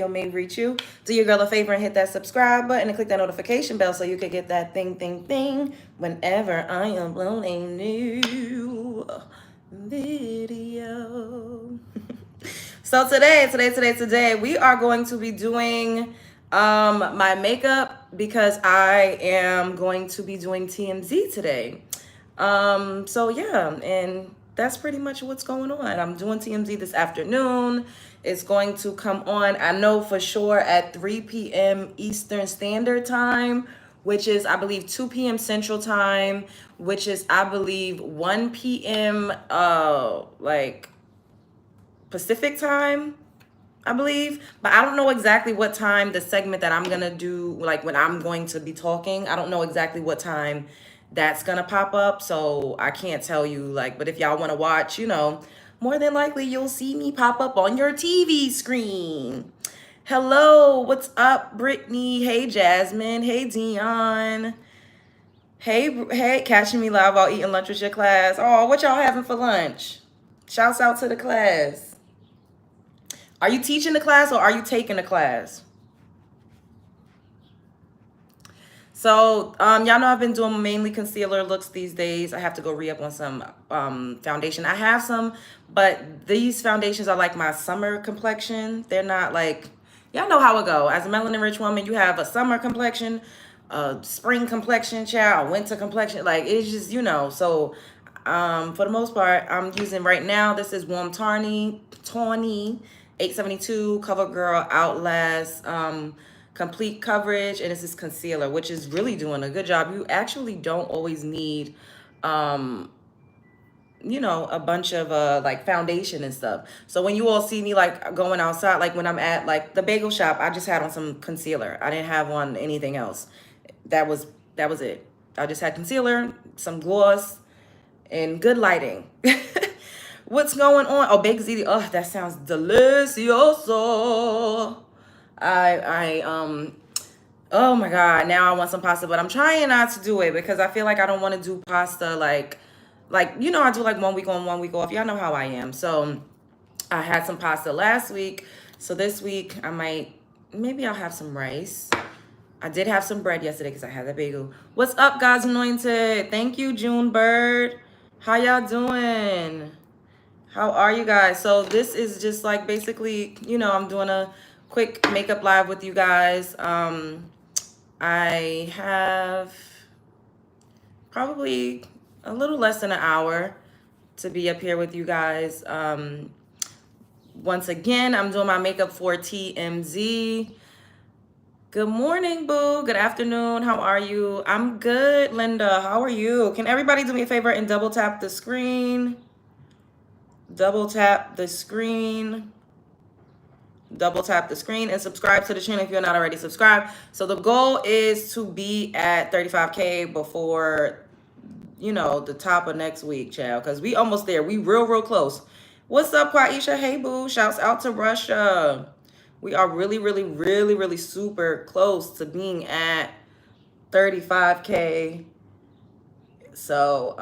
may reach you. Do your girl a favor and hit that subscribe button and click that notification bell so you can get that thing whenever I upload a new video. So today, we are going to be doing my makeup because I am going to be doing TMZ today. So yeah, and that's pretty much what's going on. I'm doing TMZ this afternoon. It's going to come on, I know for sure, at 3 p.m. Eastern Standard Time, which is, I believe, 2 p.m. Central Time, which is, I believe, 1 p.m. Like Pacific Time, I believe. But I don't know exactly what time the segment that I'm gonna do, like when I'm going to be talking, I don't know exactly what time that's gonna pop up, so I can't tell you, like, but if y'all want to watch, more than likely you'll see me pop up on your TV screen. Hello, what's up, Brittany? Hey, Jasmine. Hey, Dion. Hey, catching me live while eating lunch with your class. Oh, what y'all having for lunch? Shouts out to the class. Are you teaching the class or are you taking the class? So, y'all know I've been doing mainly concealer looks these days. I have to go re-up on some foundation. I have some, but these foundations are like my summer complexion. They're not like, y'all know how it go. As a melanin-rich woman, you have a summer complexion, a spring complexion, child, a winter complexion. Like, it's just, So, for the most part, I'm using right now, this is Warm Tawny 872 CoverGirl Outlast complete coverage, and this is concealer, which is really doing a good job. You actually don't always need a bunch of like foundation and stuff. So when you all see me like going outside, like when I'm at like the bagel shop, I just had on some concealer. I didn't have on anything else. That was it. I just had concealer, some gloss, and good lighting. What's going on? Oh, baked ziti. Oh, that sounds delicioso. Oh my God, now I want some pasta, but I'm trying not to do it because I feel like I don't want to do pasta like, I do like 1 week on, 1 week off. Y'all know how I am. So I had some pasta last week. So this week maybe I'll have some rice. I did have some bread yesterday because I had that bagel. What's up, God's Anointed? Thank you, June Bird. How y'all doing? How are you guys? So this is just like basically, I'm doing a quick makeup live with you guys. I have probably a little less than an hour to be up here with you guys. Once again, I'm doing my makeup for TMZ. Good morning, boo. Good afternoon. How are you? I'm good, Linda. How are you? Can everybody do me a favor and double tap the screen? Double tap the screen. Double tap the screen and subscribe to the channel if you're not already subscribed. So the goal is to be at 35K before, the top of next week, child, because we almost there. We real close. What's up, Quaisha? Hey, boo. Shouts out to Russia. We are really super close to being at 35K. So,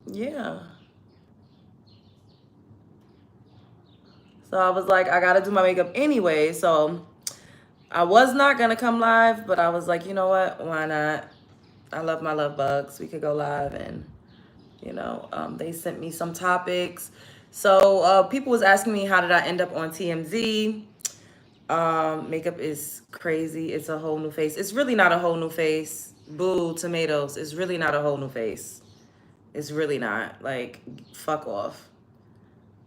yeah. So I was like, I got to do my makeup anyway. So I was not going to come live, but I was like, you know what? Why not? I love my love bugs. We could go live and, they sent me some topics. So people was asking me, how did I end up on TMZ? Makeup is crazy. It's a whole new face. It's really not a whole new face. Boo, tomatoes. It's really not a whole new face. It's really not. Like, fuck off.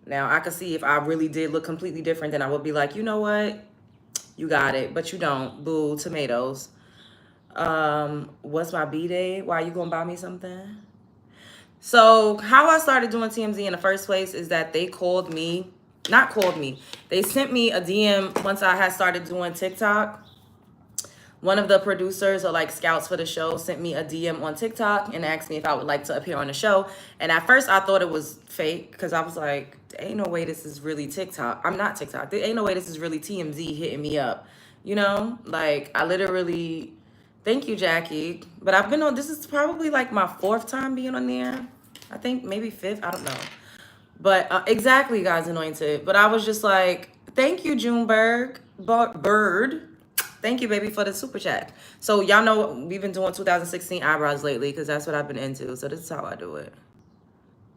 Now, I could see if I really did look completely different, then I would be like, you know what? You got it, but you don't. Boo, tomatoes. What's my B-Day? Why you gonna buy me something? So, how I started doing TMZ in the first place is that they they sent me a DM once I had started doing TikTok. One of the producers or like scouts for the show sent me a DM on TikTok and asked me if I would like to appear on the show. And at first I thought it was fake because I was like, ain't no way this is really TikTok. I'm not TikTok. There ain't no way this is really TMZ hitting me up. Like I literally, thank you, Jackie. But I've been on, this is probably like my 4th time being on there. I think maybe 5th, I don't know. But exactly, guys, Anointed. But I was just like, thank you, Juneberg. Bird. Thank you, baby, for the super chat. So y'all know we've been doing 2016 eyebrows lately because that's what I've been into. So this is how I do it.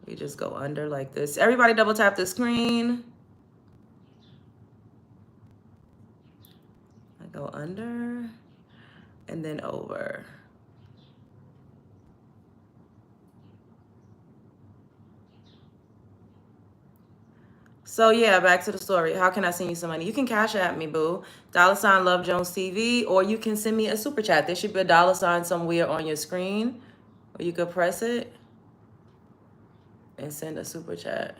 You just go under like this. Everybody double tap the screen. I go under and then over. So yeah, back to the story. How can I send you some money? You can cash at me, boo. $ Love Jones TV, or you can send me a super chat. There should be a $ somewhere on your screen, or you could press it and send a super chat.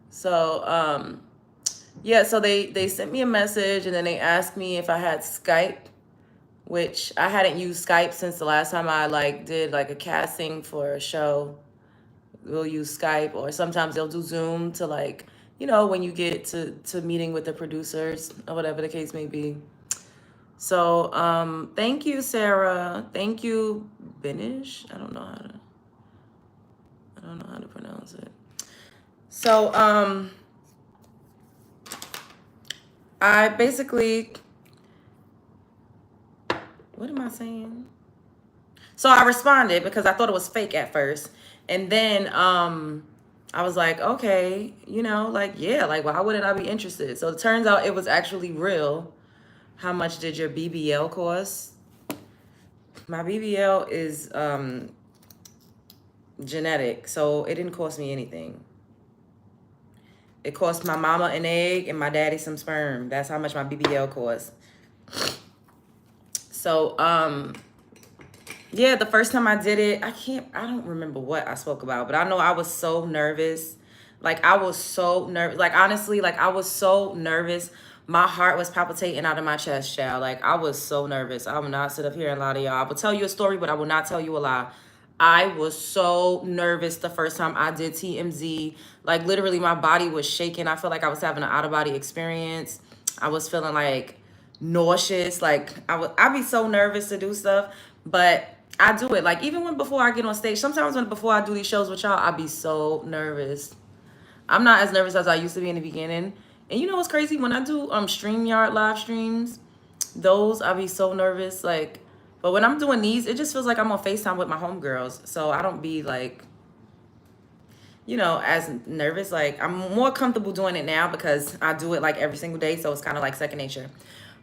So yeah, so they sent me a message and then they asked me if I had Skype, which I hadn't used Skype since the last time I did like a casting for a show. We'll use Skype, or sometimes they'll do Zoom to when you get to meeting with the producers or whatever the case may be. So thank you, Sarah. Thank you, Benish. I don't know how to pronounce it. So I basically, what am I saying? So I responded because I thought it was fake at first. And then I was like, okay, yeah, why wouldn't I be interested? So it turns out it was actually real. How much did your BBL cost? My BBL is genetic, so it didn't cost me anything. It cost my mama an egg and my daddy some sperm. That's how much my BBL cost. So yeah, the first time I did it, I don't remember what I spoke about, but I know I was so nervous. I was so nervous. Honestly, I was so nervous. My heart was palpitating out of my chest, child. I was so nervous. I will not sit up here and lie to y'all. I will tell you a story, but I will not tell you a lie. I was so nervous the first time I did TMZ. Literally, my body was shaking. I felt like I was having an out-of-body experience. I was feeling nauseous. I'd be so nervous to do stuff, but I do it. Even before I get on stage, sometimes before I do these shows with y'all, I be so nervous. I'm not as nervous as I used to be in the beginning. And you know what's crazy? When I do StreamYard live streams, those I be so nervous. But when I'm doing these, it just feels like I'm on FaceTime with my homegirls. So I don't be as nervous. I'm more comfortable doing it now because I do it every single day. So it's kind of second nature.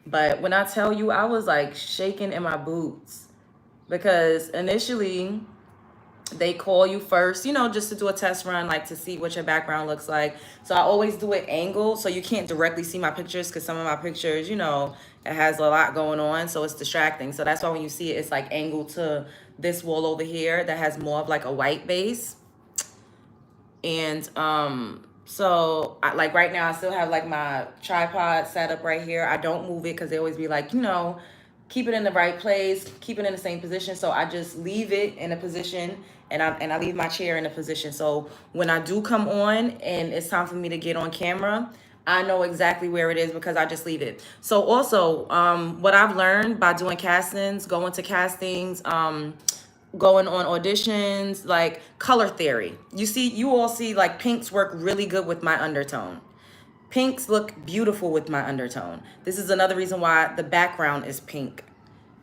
But when I tell you, I was shaking in my boots because initially they call you first, just to do a test run, to see what your background looks like. So I always do it angled so you can't directly see my pictures because some of my pictures, it has a lot going on. So it's distracting. So that's why when you see it, it's angled to this wall over here that has more of a white base. And so right now I still have my tripod set up right here. I don't move it because they always be keep it in the right place, keep it in the same position. So I just leave it in a position and I leave my chair in a position. So when I do come on and it's time for me to get on camera, I know exactly where it is because I just leave it. So also, what I've learned by doing castings, going to castings, going on auditions, color theory. You all see pinks work really good with my undertone. Pinks look beautiful with my undertone. This is another reason why the background is pink.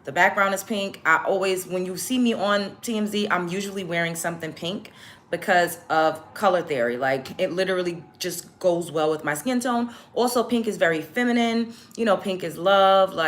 The background is pink. I always, when you see me on TMZ, I'm usually wearing something pink because of color theory. It literally just goes well with my skin tone. Also, pink is very feminine. Pink is love.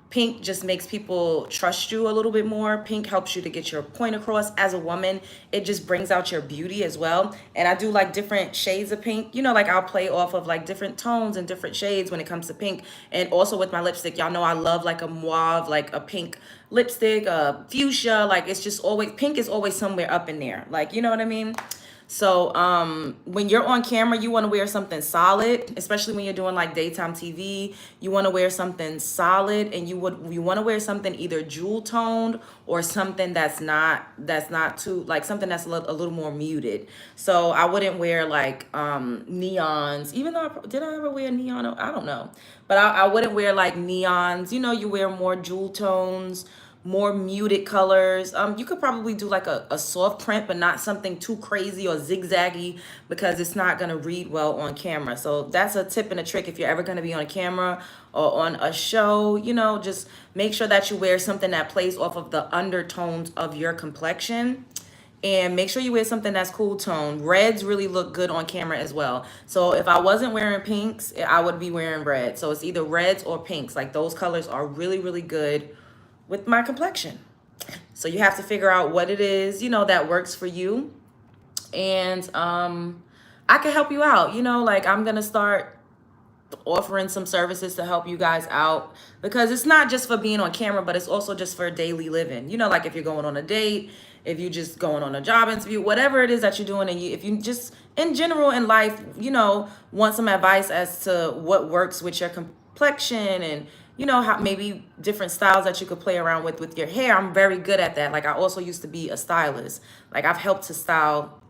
Pink just makes people trust you a little bit more. Pink helps you to get your point across as a woman. It just brings out your beauty as well. And I do different shades of pink. I'll play off of different tones and different shades when it comes to pink. And also with my lipstick, y'all know I love a mauve, a pink lipstick, a fuchsia. It's just always, pink is always somewhere up in there. You know what I mean? So when you're on camera, you want to wear something solid, especially when you're doing daytime TV. You want to wear something solid, and you want to wear something either jewel toned or something that's not too something that's a little more muted. So I wouldn't wear neons, even though did I ever wear neon? I don't know, but I wouldn't wear neons. You wear more jewel tones, more muted colors. You could probably do like a soft print, but not something too crazy or zigzaggy, because it's not gonna read well on camera. So that's a tip and a trick if you're ever gonna be on camera or on a show. You know, just make sure that you wear something that plays off of the undertones of your complexion. And make sure you wear something that's cool tone. Reds really look good on camera as well. So if I wasn't wearing pinks, I would be wearing red. So it's either reds or pinks. Like those colors are really, really good with my complexion. So you have to figure out what it is, you know, that works for you. And I can help you out. You know, like I'm going to start offering some services to help you guys out, because it's not just for being on camera, but it's also just for daily living. You know, like if you're going on a date, if you just going on a job interview, whatever it is that you're doing, and if you just in general in life, you know, want some advice as to what works with your complexion, and you know, how maybe different styles that you could play around with your hair. I'm very good at that. Like I also used to be a stylist. Like I've helped to style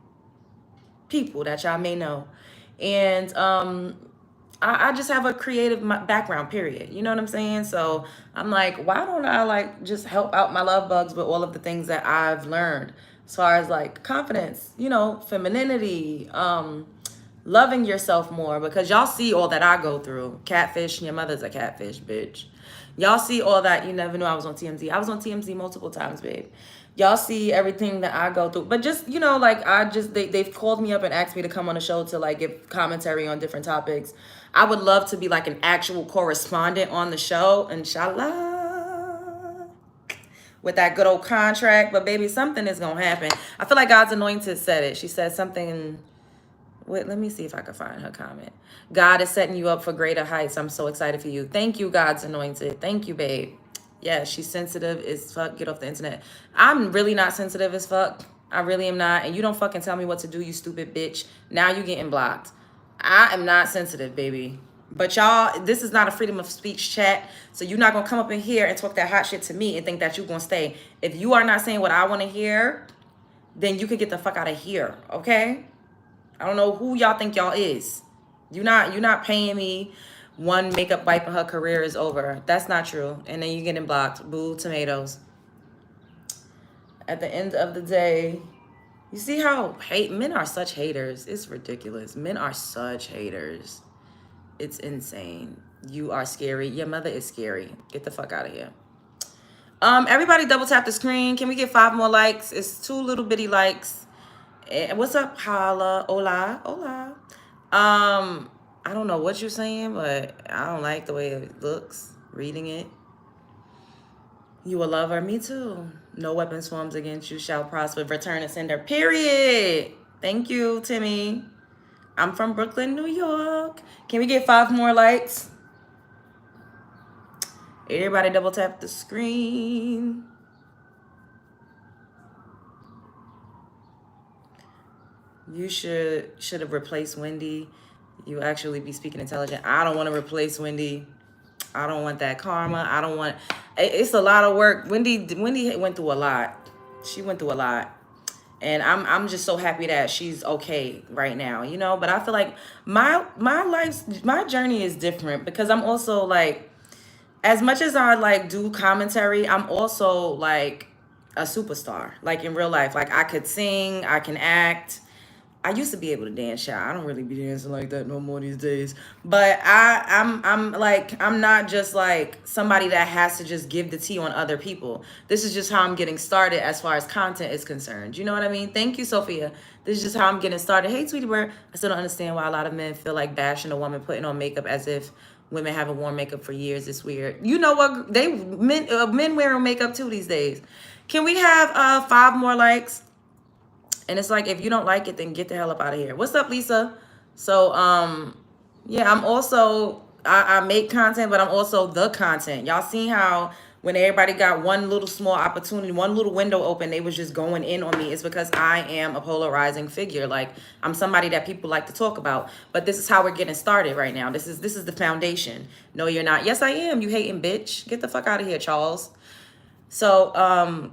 people that y'all may know. And I just have a creative background, period. You know what I'm saying? So I'm like, why don't I like just help out my love bugs with all of the things that I've learned as far as like confidence, you know, femininity, loving yourself more, because y'all see all that I go through. Catfish, your mother's a catfish, bitch. Y'all see all that. You never knew I was on TMZ. I was on TMZ multiple times, babe. Y'all see everything that I go through. But just, you know, like they've called me up and asked me to come on the show to like give commentary on different topics. I would love to be like an actual correspondent on the show, inshallah, with that good old contract. But baby, something is gonna happen. I feel like God's anointed said it. She said something. Wait, let me see if I can find her comment. God is setting you up for greater heights. I'm so excited for you. Thank you, God's anointed. Thank you, babe. Yeah, she's sensitive as fuck. Get off the internet. I'm really not sensitive as fuck. I really am not. And you don't fucking tell me what to do, you stupid bitch. Now you getting blocked. I am not sensitive, baby. But y'all, this is not a freedom of speech chat. So you're not going to come up in here and talk that hot shit to me and think that you're going to stay. If you are not saying what I want to hear, then you can get the fuck out of here, okay? I don't know who y'all think y'all is. You're not paying me. One makeup wipe and her career is over. That's not true. And then you're getting blocked. Boo, tomatoes. At the end of the day, you see how men are such haters. It's ridiculous. Men are such haters. It's insane. You are scary. Your mother is scary. Get the fuck out of here. Everybody double tap the screen. Can we get 5 more likes? It's 2 little bitty likes. What's up, Hala? Hola. I don't know what you're saying, but I don't like the way it looks reading it. You a lover? Me too. No weapons formed against you shall prosper. Return and sender. Period. Thank you, Timmy. I'm from Brooklyn, New York. Can we get 5 more likes? Everybody double tap the screen. You should have replaced Wendy. You actually be speaking intelligent. I don't want to replace Wendy. I don't want that karma. I don't want. It's a lot of work. Wendy went through a lot. She went through a lot, and I'm just so happy that she's okay right now. You know, but I feel like my journey is different, because I'm also like, as much as I like do commentary, I'm also like a superstar. Like in real life, like I could sing, I can act. I used to be able to dance, y'all. I don't really be dancing like that no more these days. But I'm not just like somebody that has to just give the tea on other people. This is just how I'm getting started as far as content is concerned. You know what I mean? Thank you, Sophia. This is just how I'm getting started. Hey, Tweety Bird. I still don't understand why a lot of men feel like bashing a woman putting on makeup as if women haven't worn makeup for years. It's weird. You know what? Men wearing makeup too these days. Can we have 5 more likes? And it's like, if you don't like it, then get the hell up out of here. What's up, Lisa? So, yeah, I'm also, I make content, but I'm also the content. Y'all seen how when everybody got one little small opportunity, one little window open, they was just going in on me. It's because I am a polarizing figure. Like, I'm somebody that people like to talk about. But this is how we're getting started right now. This is the foundation. No, you're not. Yes, I am. You hating bitch. Get the fuck out of here, Charles. So,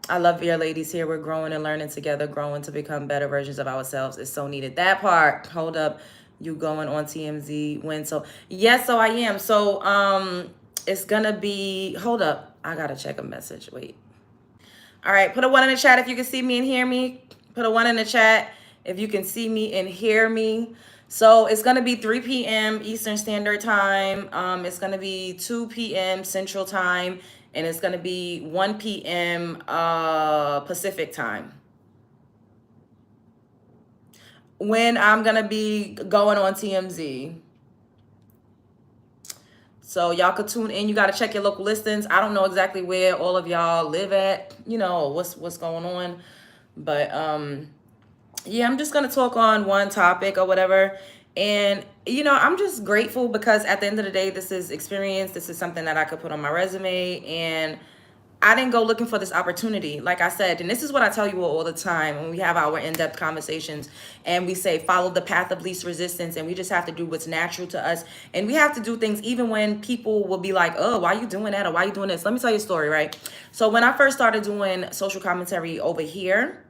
I love your ladies here. We're growing and learning together, growing to become better versions of ourselves. It's so needed. That part. Hold up. You going on TMZ when? So yes, so I am. So it's gonna be, hold up. I gotta check a message. Wait. All right, put a 1 in the chat if you can see me and hear me. Put a 1 in the chat if you can see me and hear me. So it's gonna be 3 p.m. Eastern Standard Time. It's gonna be 2 p.m. Central Time, and it's gonna be 1 p.m. Pacific Time. When I'm gonna be going on TMZ. So y'all could tune in. You got to check your local listings. I don't know exactly where all of y'all live at, you know, what's going on. But yeah, I'm just going to talk on one topic or whatever. And, you know, I'm just grateful because at the end of the day, this is experience. This is something that I could put on my resume. And I didn't go looking for this opportunity, like I said, and this is what I tell you all the time when we have our in-depth conversations and we say follow the path of least resistance, and we just have to do what's natural to us, and we have to do things even when people will be like, oh, why are you doing that, or why are you doing this? Let me tell you a story, right? So when I first started doing social commentary over here,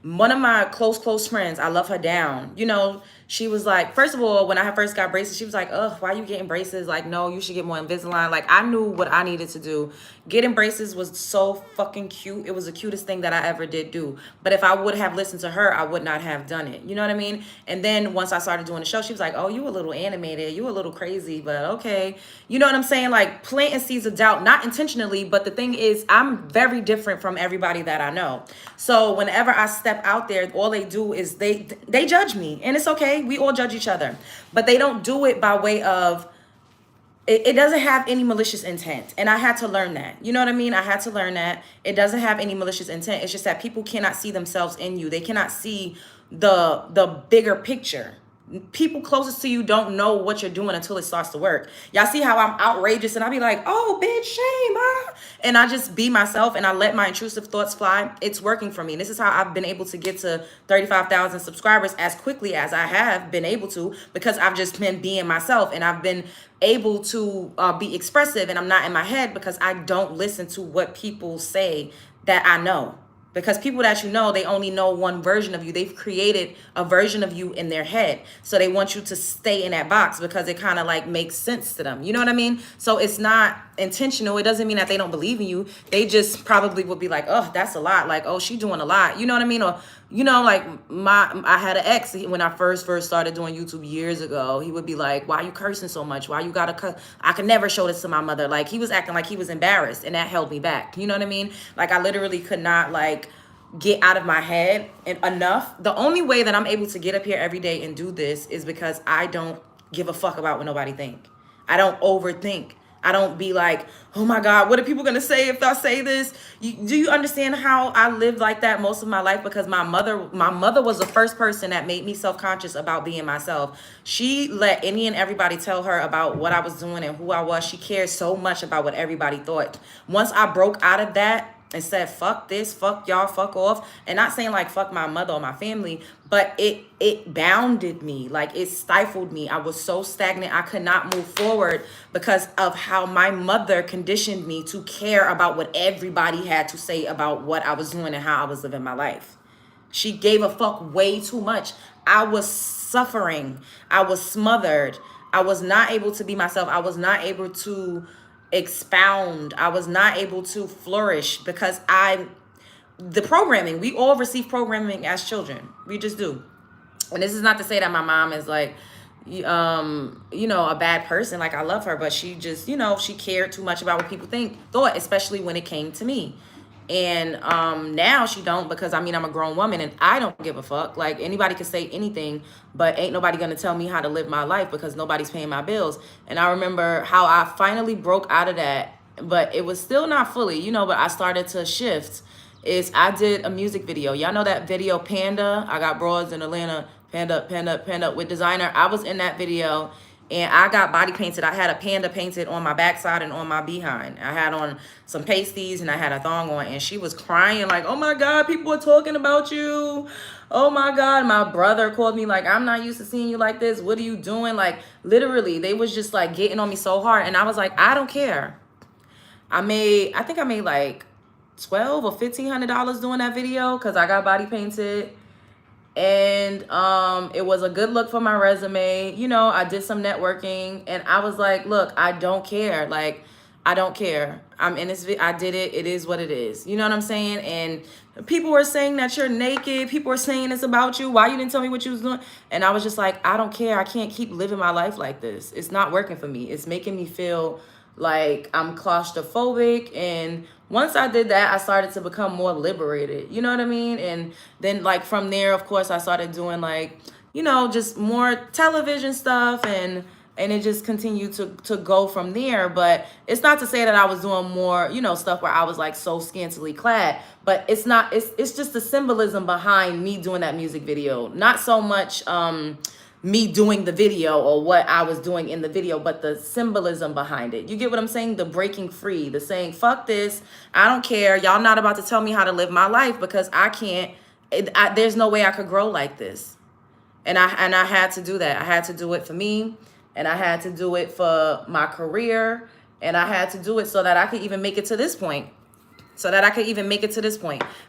one of my close friends, I love her down, you know, she was like, first of all, when I first got braces, she was like, ugh, why are you getting braces? Like, no, you should get more Invisalign. Like, I knew what I needed to do. Getting braces was so fucking cute. It was the cutest thing that I ever did do. But if I would have listened to her, I would not have done it. You know what I mean? And then once I started doing the show, she was like, oh, you a little animated. You a little crazy, but okay. You know what I'm saying? Like, planting seeds of doubt, not intentionally, but the thing is, I'm very different from everybody that I know. So whenever I step out there, all they do is they judge me, and it's okay. We all judge each other, but they don't do it by way of, it doesn't have any malicious intent. And I had to learn that. You know what I mean? I had to learn that it doesn't have any malicious intent. It's just that people cannot see themselves in you. They cannot see the bigger picture. People closest to you don't know what you're doing until it starts to work. Y'all see how I'm outrageous and I be like, oh, bitch, shame, ah. And I just be myself and I let my intrusive thoughts fly. It's working for me. This is how I've been able to get to 35,000 subscribers as quickly as I have been able to, because I've just been being myself and I've been able to be expressive, and I'm not in my head because I don't listen to what people say that I know. Because people that you know, they only know one version of you. They've created a version of you in their head. So they want you to stay in that box because it kind of like makes sense to them. You know what I mean? So it's not intentional. It doesn't mean that they don't believe in you. They just probably would be like, oh, that's a lot. Like, oh, she doing a lot. You know what I mean? Or, you know, like I had an ex when I first started doing YouTube years ago. He would be like, why are you cursing so much? Why you gotta cuss? I could never show this to my mother. Like, he was acting like he was embarrassed, and that held me back. You know what I mean? Like, I literally could not like get out of my head enough. The only way that I'm able to get up here every day and do this is because I don't give a fuck about what nobody think. I don't overthink. I don't be like, oh my God, what are people gonna say if I say this? Do you understand how I lived like that most of my life? Because my mother was the first person that made me self-conscious about being myself. She let any and everybody tell her about what I was doing and who I was. She cared so much about what everybody thought. Once I broke out of that and said, fuck this, fuck y'all, fuck off. And not saying like fuck my mother or my family, but it bounded me, like it stifled me. I was so stagnant. I could not move forward because of how my mother conditioned me to care about what everybody had to say about what I was doing and how I was living my life. She gave a fuck way too much. I was suffering. I was smothered. I was not able to be myself. I was not able to expound. I was not able to flourish because the programming, we all receive programming as children. We just do. And this is not to say that my mom is like, you know, a bad person. Like, I love her, but she just, you know, she cared too much about what people thought, especially when it came to me. And now she don't, because I mean, I'm a grown woman and I don't give a fuck. Like, anybody can say anything, but ain't nobody gonna tell me how to live my life because nobody's paying my bills. And I remember how I finally broke out of that, but it was still not fully, you know, but I started to shift. I did a music video. Y'all know that video Panda? I got broads in Atlanta, Panda with designer. I was in that video. And I got body painted. I had a panda painted on my backside and on my behind. I had on some pasties and I had a thong on. And she was crying like, oh my God, people are talking about you. Oh my God. My brother called me like, I'm not used to seeing you like this. What are you doing? Like, literally, they was just like getting on me so hard. And I was like, I don't care. I think I made like $1,200 or $1,500 doing that video because I got body painted. And it was a good look for my resume. You know, I did some networking and I was like, look, I don't care. Like, I don't care. I'm in this. I did it. It is what it is. You know what I'm saying? And people were saying that you're naked. People were saying it's about you. Why you didn't tell me what you was doing? And I was just like, I don't care. I can't keep living my life like this. It's not working for me. It's making me feel like I'm claustrophobic. And once I did that, I started to become more liberated. You know what I mean? And then like from there, of course, I started doing like, you know, just more television stuff, and it just continued to go from there. But it's not to say that I was doing more, you know, stuff where I was like so scantily clad, but it's not, it's just the symbolism behind me doing that music video. Not so much me doing the video or what I was doing in the video, but the symbolism behind it. You get what I'm saying? The breaking free, the saying, fuck this, I don't care, y'all not about to tell me how to live my life, because I can't, there's no way I could grow like this. And I had to do that. I had to do it for me, and I had to do it for my career, and I had to do it so that I could even make it to this point.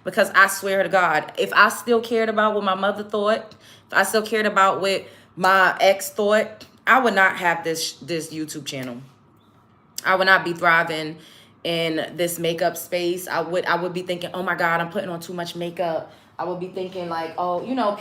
Because I swear to God, if I still cared about what my mother thought, if I still cared about what my ex thought, I would not have this YouTube channel. I would not be thriving in this makeup space. I would be thinking, oh my God, I'm putting on too much makeup. I would be thinking like, oh, you know,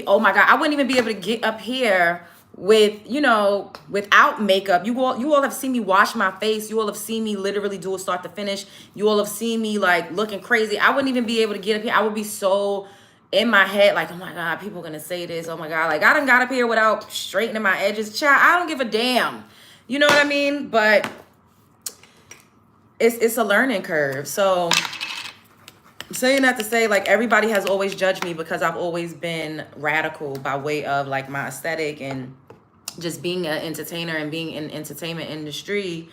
oh my God, I wouldn't even be able to get up here with, you know, without makeup. You all have seen me wash my face. You all have seen me literally do it start to finish. You all have seen me like looking crazy. I wouldn't even be able to get up here. I would be so in my head like, oh my God, people are gonna say this. Oh my God, like I done got up here without straightening my edges. Child, I don't give a damn. You know what I mean? But it's a learning curve. So I'm saying that to say, like, everybody has always judged me because I've always been radical by way of like my aesthetic and just being an entertainer and being in entertainment industry.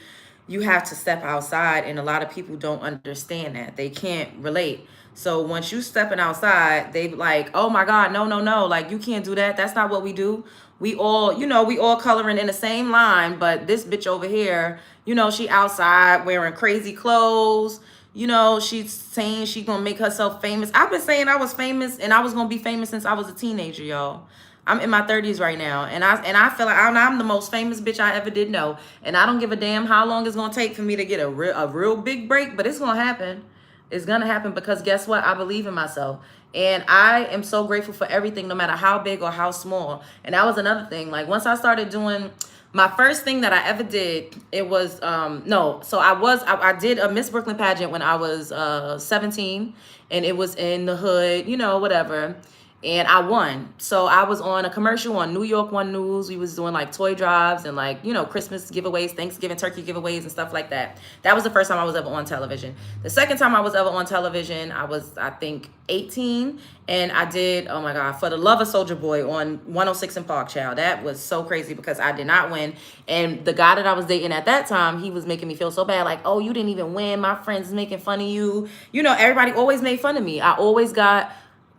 You have to step outside, and a lot of people don't understand that. They can't relate. So once you stepping outside, they like, oh my God, no, like you can't do that. That's not what we do. We all, you know, we all coloring in the same line, but this bitch over here, you know, she outside wearing crazy clothes. You know, she's saying she gonna make herself famous. I've been saying I was famous and I was gonna be famous since I was a teenager, y'all. I'm in my 30s right now, and I feel like I'm the most famous bitch I ever did know, and I don't give a damn how long it's gonna take for me to get a real big break, but it's gonna happen. It's gonna happen because guess what? I believe in myself, and I am so grateful for everything, no matter how big or how small. And that was another thing. Like once I started doing my first thing that I ever did, it was I did a Miss Brooklyn pageant when I was 17, and it was in the hood, you know, whatever. And I won. So I was on a commercial on New York One News. We was doing like toy drives and like, you know, Christmas giveaways, Thanksgiving turkey giveaways and stuff like that. That was the first time I was ever on television. The second time I was ever on television, I was, I think, 18. And I did, oh my God, For the Love of Soulja Boy on 106 and Park, child. That was so crazy because I did not win. And the guy that I was dating at that time, he was making me feel so bad. Like, oh, you didn't even win. My friends making fun of you. You know, everybody always made fun of me. I always got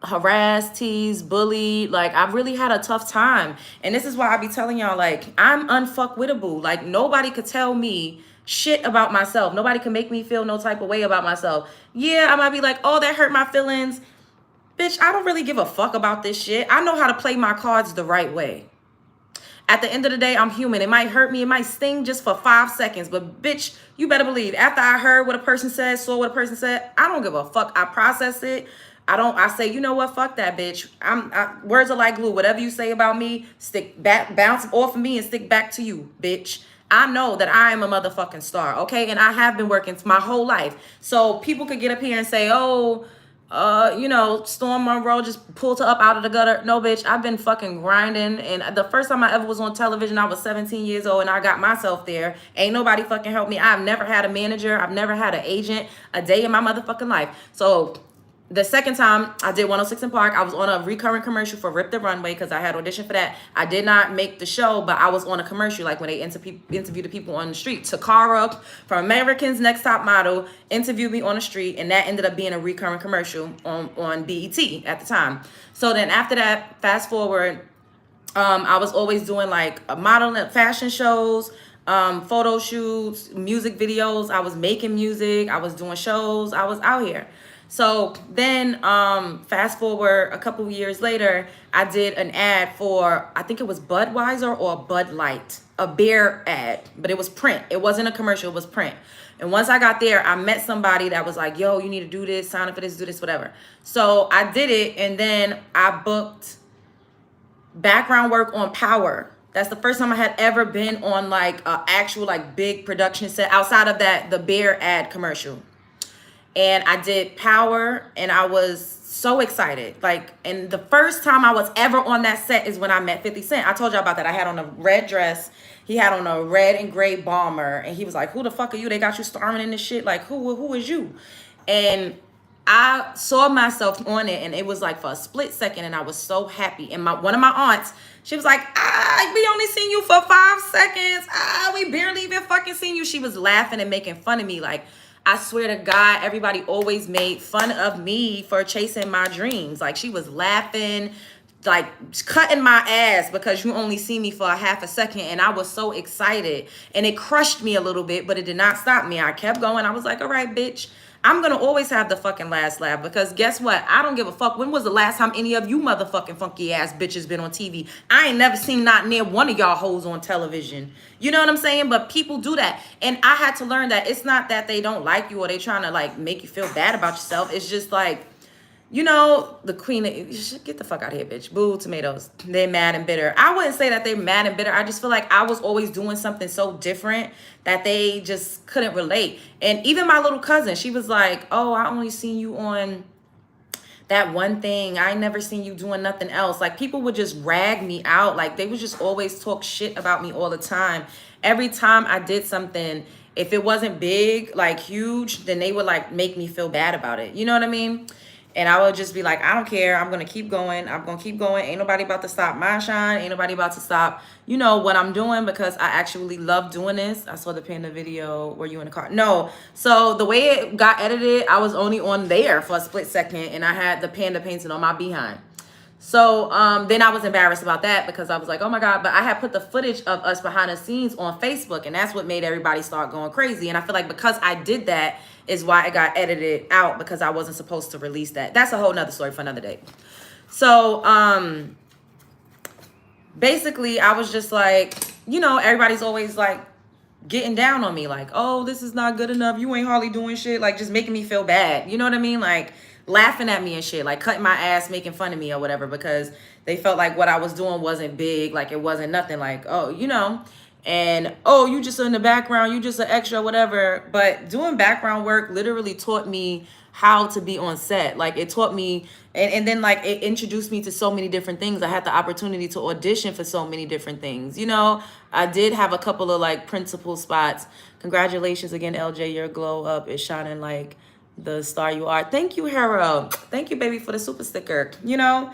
harassed, teased, bullied. Like I really had a tough time. And this is why I be telling y'all, like, I'm unfuckwittable. Like nobody could tell me shit about myself. Nobody can make me feel no type of way about myself. Yeah, I might be like, oh, that hurt my feelings. Bitch, I don't really give a fuck about this shit. I know how to play my cards the right way. At the end of the day, I'm human. It might hurt me. It might sting just for 5 seconds. But bitch, you better believe after I heard what a person said, saw what a person said, I don't give a fuck. I process it. I say, you know what? Fuck that, bitch. Words are like glue. Whatever you say about me, stick back, bounce off of me and stick back to you, bitch. I know that I am a motherfucking star, okay? And I have been working my whole life. So people could get up here and say, oh, you know, Storm Monroe just pulled her up out of the gutter. No, bitch, I've been fucking grinding. And the first time I ever was on television, I was 17 years old and I got myself there. Ain't nobody fucking helped me. I've never had a manager. I've never had an agent a day in my motherfucking life. So the second time I did 106 in Park, I was on a recurring commercial for Rip the Runway because I had auditioned for that. I did not make the show, but I was on a commercial, like when they interview the people on the street. Takara from American's Next Top Model interviewed me on the street, and that ended up being a recurring commercial on BET at the time. So then after that, fast forward, I was always doing like modeling, fashion shows, photo shoots, music videos. I was making music. I was doing shows. I was out here. So then fast forward a couple years later, I did an ad for, I think it was Budweiser or Bud Light. a beer ad, but it was print. It wasn't a commercial, it was print. And once I got there, I met somebody that was like, yo, you need to do this, sign up for this, do this, whatever. So I did it, and then I booked background work on Power. That's the first time I had ever been on like a actual like big production set outside of that, the beer ad commercial. And I did Power, and I was so excited. Like, and the first time I was ever on that set is when I met 50 Cent. I told y'all about that. I had on a red dress. He had on a red and gray bomber, and he was like, who the fuck are you? They got you starring in this shit. Like, who is you? And I saw myself on it, and it was like for a split second, and I was so happy. And one of my aunts, she was like, we only seen you for 5 seconds. We barely even fucking seen you. She was laughing and making fun of me. Like, I swear to God, everybody always made fun of me for chasing my dreams. Like, she was laughing, like cutting my ass because you only see me for a half a second. And I was so excited, and it crushed me a little bit, but it did not stop me. I kept going. I was like, all right, bitch, I'm going to always have the fucking last laugh, because guess what? I don't give a fuck. When was the last time any of you motherfucking funky ass bitches been on TV? I ain't never seen not near one of y'all hoes on television. You know what I'm saying? But people do that. And I had to learn that it's not that they don't like you or they trying to like make you feel bad about yourself. It's just like, you know, the queen, get the fuck out of here, bitch. Boo, tomatoes. They're mad and bitter. I wouldn't say that they're mad and bitter. I just feel like I was always doing something so different that they just couldn't relate. And even my little cousin, she was like, oh, I only seen you on that one thing. I ain't never seen you doing nothing else. Like, people would just rag me out. Like, they would just always talk shit about me all the time. Every time I did something, if it wasn't big, like huge, then they would like make me feel bad about it. You know what I mean? And I would just be like, I don't care. I'm going to keep going. I'm going to keep going. Ain't nobody about to stop my shine. Ain't nobody about to stop, you know, what I'm doing, because I actually love doing this. I saw the panda video. Were you in the car? No. So the way it got edited, I was only on there for a split second, and I had the panda painted on my behind. So then I was embarrassed about that, because I was like, oh my God. But I had put the footage of us behind the scenes on Facebook, and that's what made everybody start going crazy. And I feel like because I did that is why it got edited out, because I wasn't supposed to release that. That's a whole nother story for another day. So basically I was just like, you know, everybody's always like getting down on me, like, oh, this is not good enough. You ain't hardly doing shit. Like, just making me feel bad. You know what I mean? Like, laughing at me and shit, like cutting my ass, making fun of me or whatever, because they felt like what I was doing wasn't big, like it wasn't nothing, like, oh, you know, and oh, you just in the background, you just an extra, whatever. But doing background work literally taught me how to be on set. Like, it taught me, and then like it introduced me to so many different things. I had the opportunity to audition for so many different things. You know, I did have a couple of like principal spots. Congratulations again, LJ, your glow up is shining like the star you are. Thank you, Hero. Thank you, baby, for the super sticker. You know,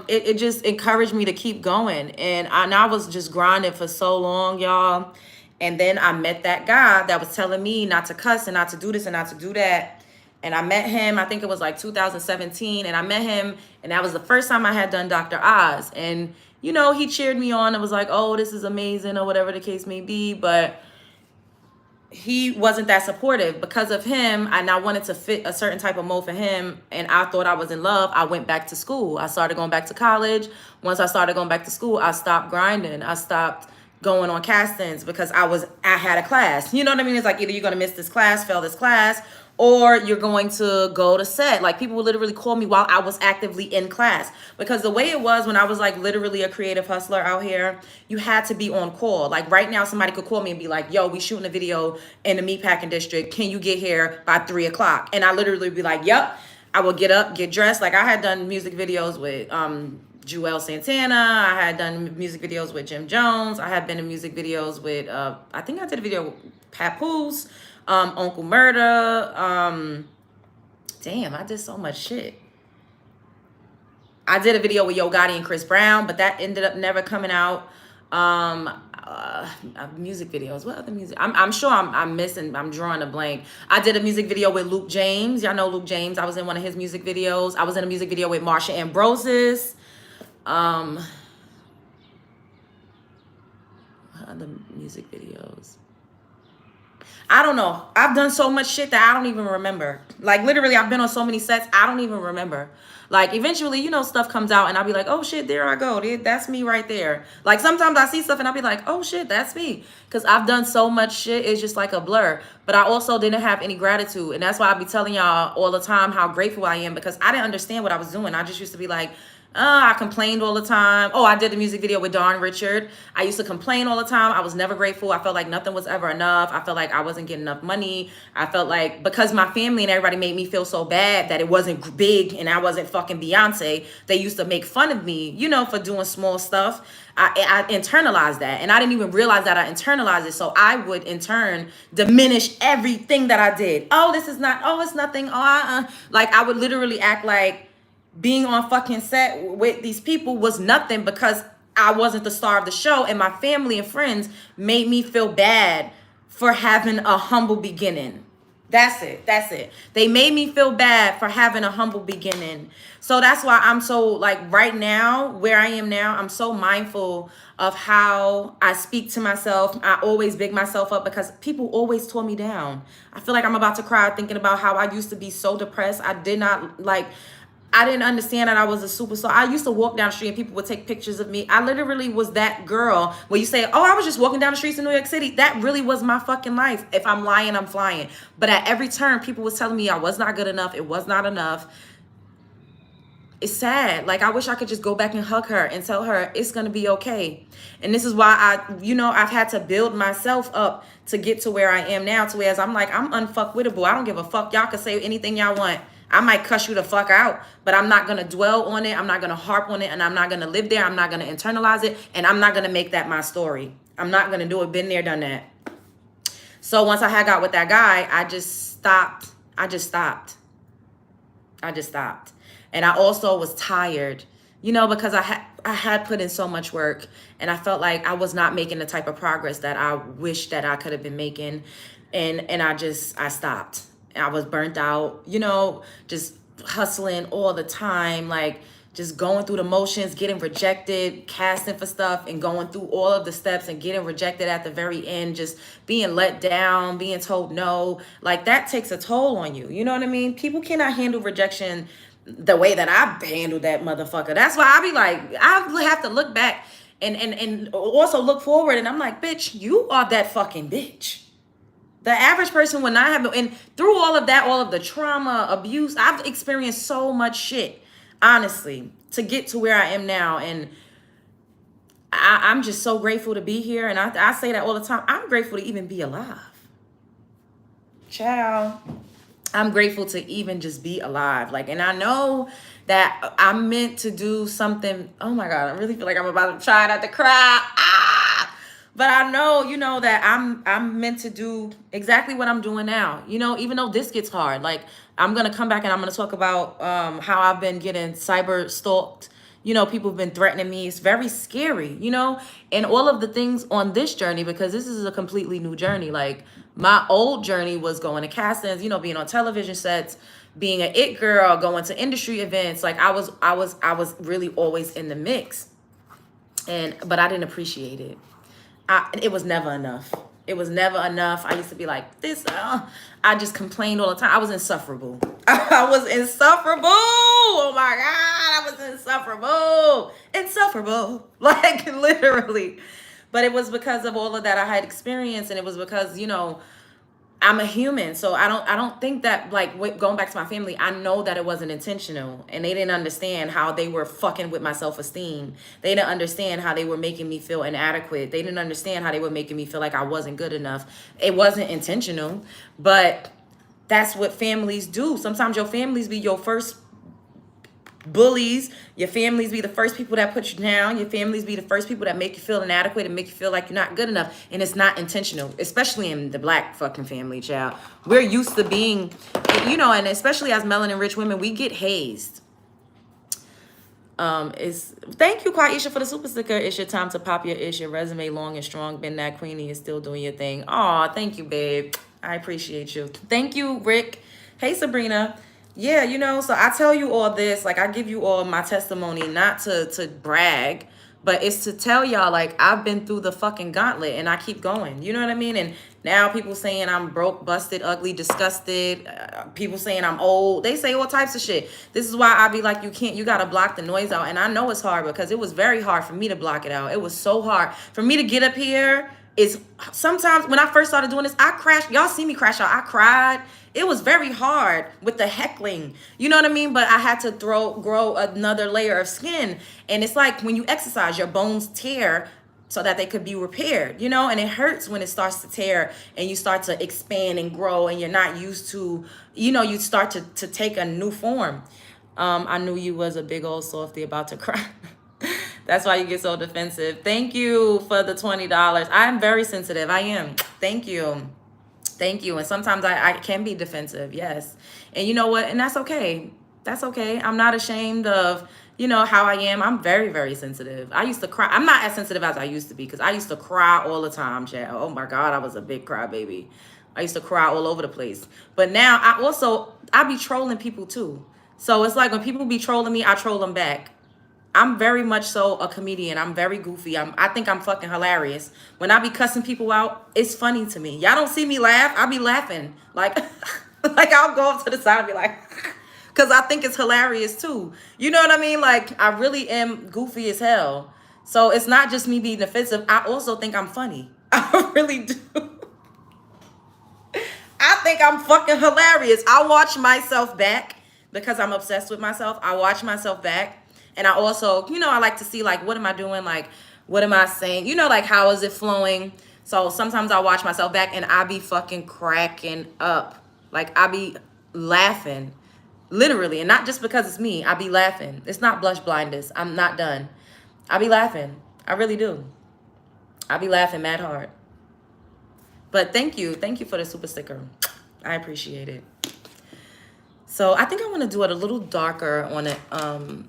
it just encouraged me to keep going. And I was just grinding for so long, y'all. And then I met that guy that was telling me not to cuss and not to do this and not to do that. And I met him, I think it was like 2017. And I met him, and that was the first time I had done Dr. Oz. And, you know, he cheered me on and was like, oh, this is amazing, or whatever the case may be. But he wasn't that supportive. Because of him, and I wanted to fit a certain type of mold for him, and I thought I was in love. I went back to school. I started going back to college. Once I started going back to school, I stopped grinding. I stopped going on castings because I had a class. You know what I mean? It's like, either you're going to miss this class, fail this class, or you're going to go to set. Like, people would literally call me while I was actively in class, because the way it was when I was like literally a creative hustler out here, you had to be on call. Like, right now, somebody could call me and be like, yo, we shooting a video in the meatpacking district. Can you get here by 3 o'clock? And I literally be like, yep. I would get up, get dressed. Like, I had done music videos with Joel Santana. I had done music videos with Jim Jones. I had been in music videos with, I think I did a video with Papoose, Uncle Murda. Damn, I did so much shit. I did a video with Yo Gotti and Chris Brown, but that ended up never coming out. Music videos. What other music? I'm sure I'm missing. I'm drawing a blank. I did a music video with Luke James. Y'all know Luke James. I was in one of his music videos. I was in a music video with Marsha Ambrosius. What other music videos? I don't know. I've done so much shit that I don't even remember. Like literally, I've been on so many sets, I don't even remember. Like eventually, you know, stuff comes out and I'll be like, oh shit, there I go. That's me right there. Like sometimes I see stuff and I'll be like, oh shit, that's me. Because I've done so much shit, it's just like a blur. But I also didn't have any gratitude. And that's why I be telling y'all all the time how grateful I am, because I didn't understand what I was doing. I just used to be like, I complained all the time. Oh, I did the music video with Dawn Richard. I used to complain all the time. I was never grateful. I felt like nothing was ever enough. I felt like I wasn't getting enough money. I felt like because my family and everybody made me feel so bad that it wasn't big and I wasn't fucking Beyonce, they used to make fun of me, you know, for doing small stuff. I internalized that, and I didn't even realize that I internalized it. So I would in turn diminish everything that I did. Oh, this is not, oh, it's nothing. Oh, like I would literally act like being on fucking set with these people was nothing because I wasn't the star of the show, and my family and friends made me feel bad for having a humble beginning. That's it. That's it. They made me feel bad for having a humble beginning. So that's why I'm so like right now, where I am now, I'm so mindful of how I speak to myself. I always big myself up because people always tore me down. I feel like I'm about to cry thinking about how I used to be so depressed. I didn't understand that I was a superstar. I used to walk down the street and people would take pictures of me. I literally was that girl where you say, oh, I was just walking down the streets in New York City. That really was my fucking life. If I'm lying, I'm flying. But at every turn, people was telling me I was not good enough. It was not enough. It's sad. Like, I wish I could just go back and hug her and tell her it's going to be okay. And this is why I've had to build myself up to get to where I am now, to where I'm like, I'm unfuckwittable. I don't give a fuck. Y'all can say anything y'all want. I might cuss you the fuck out, but I'm not going to dwell on it. I'm not going to harp on it, and I'm not going to live there. I'm not going to internalize it, and I'm not going to make that my story. I'm not going to do it. Been there, done that. So once I had got with that guy, I just stopped. And I also was tired, you know, because I had put in so much work, and I felt like I was not making the type of progress that I wish that I could have been making. And I stopped. I was burnt out, you know, just hustling all the time, like just going through the motions, getting rejected, casting for stuff and going through all of the steps and getting rejected at the very end, just being let down, being told no. Like that takes a toll on you. You know what I mean? People cannot handle rejection the way that I handled that motherfucker. That's why I be like, I have to look back and also look forward. And I'm like, bitch, you are that fucking bitch. The average person would not have, and through all of that, all of the trauma, abuse, I've experienced so much shit, honestly, to get to where I am now. And I'm just so grateful to be here. And I say that all the time. I'm grateful to even be alive. Ciao. I'm grateful to even just be alive. Like, and I know that I'm meant to do something. Oh my God, I really feel like I'm about to try not to cry. But I know, you know, that I'm meant to do exactly what I'm doing now. You know, even though this gets hard, like I'm going to come back and I'm going to talk about how I've been getting cyber stalked. You know, people have been threatening me. It's very scary, you know, and all of the things on this journey, because this is a completely new journey. Like my old journey was going to castings, you know, being on television sets, being an it girl, going to industry events. Like I was really always in the mix, but I didn't appreciate it. It was never enough. It was never enough. I used to be like this. I just complained all the time. I was insufferable. I was insufferable. Oh my God. I was insufferable. Insufferable. Like literally. But it was because of all of that I had experienced. And it was because, you know, I'm a human. So I don't think that, like, going back to my family, I know that it wasn't intentional, and they didn't understand how they were fucking with my self-esteem. They didn't understand how they were making me feel inadequate. They didn't understand how they were making me feel like I wasn't good enough. It wasn't intentional, but that's what families do. Sometimes your families be your first bullies. Your families be the first people that put you down. Your families be the first people that make you feel inadequate and make you feel like you're not good enough. And it's not intentional, especially in the Black fucking family, child. We're used to being, you know, and especially as melanin rich women, we get hazed. Thank you, Quaisha, for the super sticker. It's your time to pop your ish. Your resume long and strong. Been that queenie is still doing your thing. Aw, thank you, babe. I appreciate you. Thank you, Rick. Hey, Sabrina. Yeah, you know, so I tell you all this, like I give you all my testimony, not to brag, But it's to tell y'all, like, I've been through the fucking gauntlet and I keep going. You know what I mean? And now people saying I'm broke, busted, ugly, disgusted. People saying I'm old. They say all types of shit. This is why I be like, you got to block the noise out. And I know it's hard because it was very hard for me to block it out. It was so hard for me to get up here. It's sometimes when I first started doing this, I crashed. Y'all see me crash out. I cried. It was very hard with the heckling. You know what I mean? But I had to grow another layer of skin. And it's like when you exercise, your bones tear so that they could be repaired, you know? And it hurts when it starts to tear and you start to expand and grow and you're not used to, you know, you start to take a new form. I knew you was a big old softy about to cry. That's why you get so defensive. Thank you for the $20. I'm very sensitive. I am. Thank you. Thank you. And sometimes I can be defensive. Yes. And you know what? And that's okay. That's okay. I'm not ashamed of, you know, how I am. I'm very, very sensitive. I used to cry. I'm not as sensitive as I used to be because I used to cry all the time, Chad. Oh my God, I was a big crybaby. I used to cry all over the place. But now I be trolling people too. So it's like when people be trolling me, I troll them back. I'm very much so a comedian. I'm very goofy. I think I'm fucking hilarious. When I be cussing people out, it's funny to me. Y'all don't see me laugh. I be laughing. Like, like I'll go up to the side and be like, because I think it's hilarious too. You know what I mean? Like, I really am goofy as hell. So it's not just me being offensive. I also think I'm funny. I really do. I think I'm fucking hilarious. I watch myself back because I'm obsessed with myself. I watch myself back. And I also, you know, I like to see, like, what am I doing? Like, what am I saying? You know, like, how is it flowing? So sometimes I watch myself back and I be fucking cracking up. Like, I be laughing, literally. And not just because it's me. I be laughing. It's not blush blindness. I'm not done. I be laughing. I really do. I be laughing mad hard. But thank you. Thank you for the super sticker. I appreciate it. So I think I want to do it a little darker on the